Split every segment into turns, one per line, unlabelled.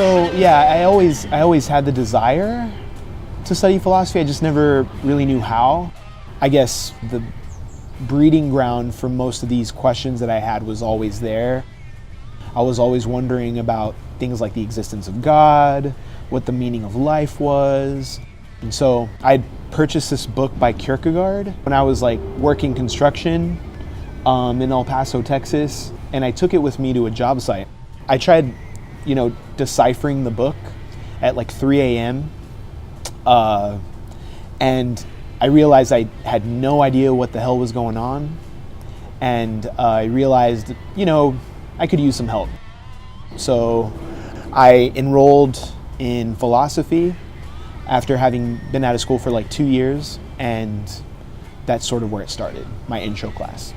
So yeah, I always had the desire to study philosophy. I just never really knew how. I guess the breeding ground for most of these questions that I had was always there. I was always wondering about things like the existence of God, what the meaning of life was. And so I purchased this book by Kierkegaard when I was like working construction in El Paso, Texas, and I took it with me to a job site. I tried, deciphering the book at like 3 a.m. And I realized I had no idea what the hell was going on. And I realized, I could use some help. So I enrolled in philosophy after having been out of school for like 2 years. And that's sort of where it started, my intro class.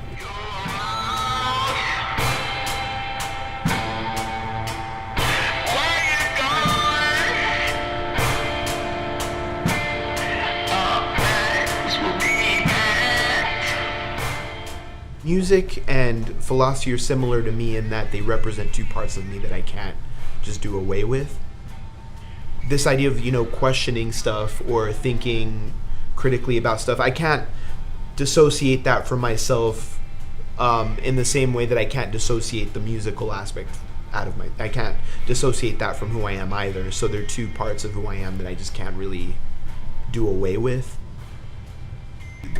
Music and philosophy are similar to me in that they represent two parts of me that I can't just do away with. This idea of, questioning stuff or thinking critically about stuff, I can't dissociate that from myself in the same way that I can't dissociate the musical aspect I can't dissociate that from who I am either. So they're two parts of who I am that I just can't really do away with.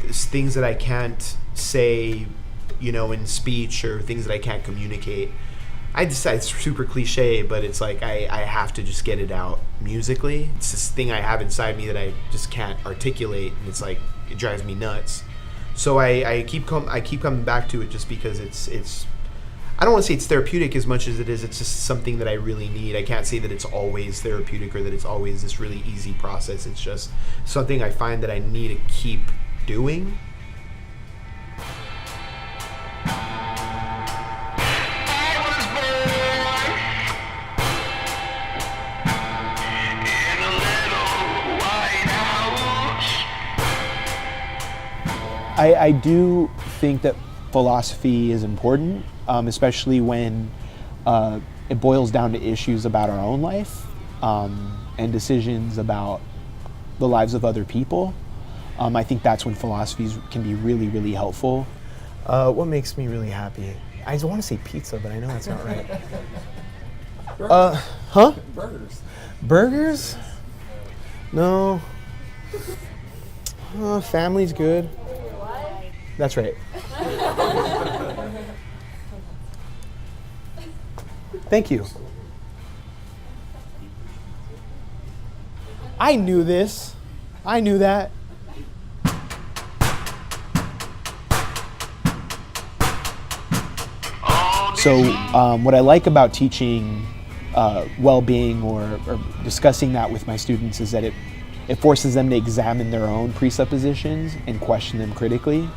It's things that I can't say in speech, or things that I can't communicate. I decide it's super cliche, but it's like I have to just get it out musically. It's this thing I have inside me that I just can't articulate, and it's like it drives me nuts. So I keep coming back to it just because it's I don't want to say it's therapeutic as much as it's just something that I really need. I can't say that it's always therapeutic or that it's always this really easy process. It's just something I find that I need to keep doing. I do think that philosophy is important, especially when it boils down to issues about our own life and decisions about the lives of other people. I think that's when philosophy can be really, really helpful. What makes me really happy? I want to say pizza, but I know that's not right.
Burgers.
Burgers? No. Family's good. That's right. Thank you. I knew this. I knew that. So what I like about teaching well-being or discussing that with my students is that it forces them to examine their own presuppositions and question them critically,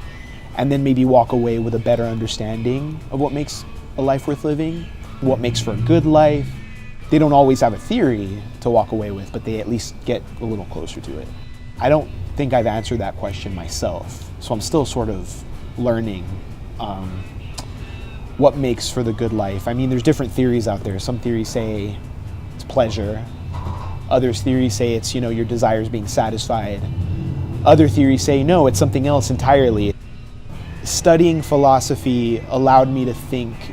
and then maybe walk away with a better understanding of what makes a life worth living, what makes for a good life. They don't always have a theory to walk away with, but they at least get a little closer to it. I don't think I've answered that question myself, so I'm still sort of learning what makes for the good life. I mean, there's different theories out there. Some theories say it's pleasure. Others theories say it's, your desires being satisfied. Other theories say, no, it's something else entirely. Studying philosophy allowed me to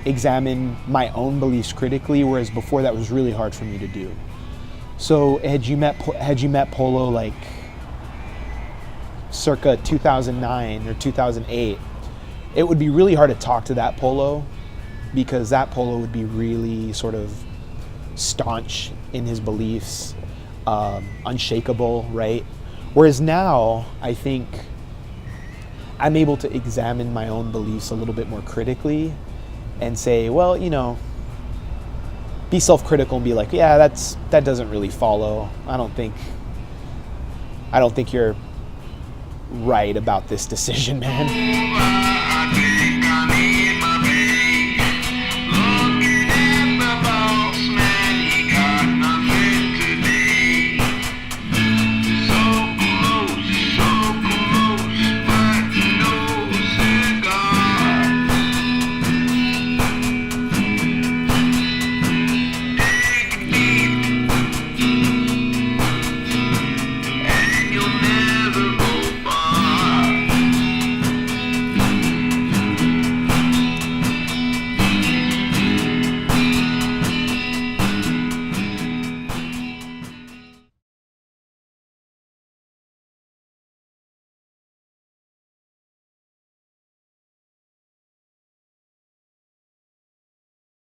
examine my own beliefs critically, whereas before that was really hard for me to do. So had you met Polo like circa 2009 or 2008, it would be really hard to talk to that Polo, because that Polo would be really sort of staunch in his beliefs, unshakable, right? Whereas now, I think I'm able to examine my own beliefs a little bit more critically and say, well, be self-critical and be like, yeah, that doesn't really follow. I don't think you're right about this decision, man.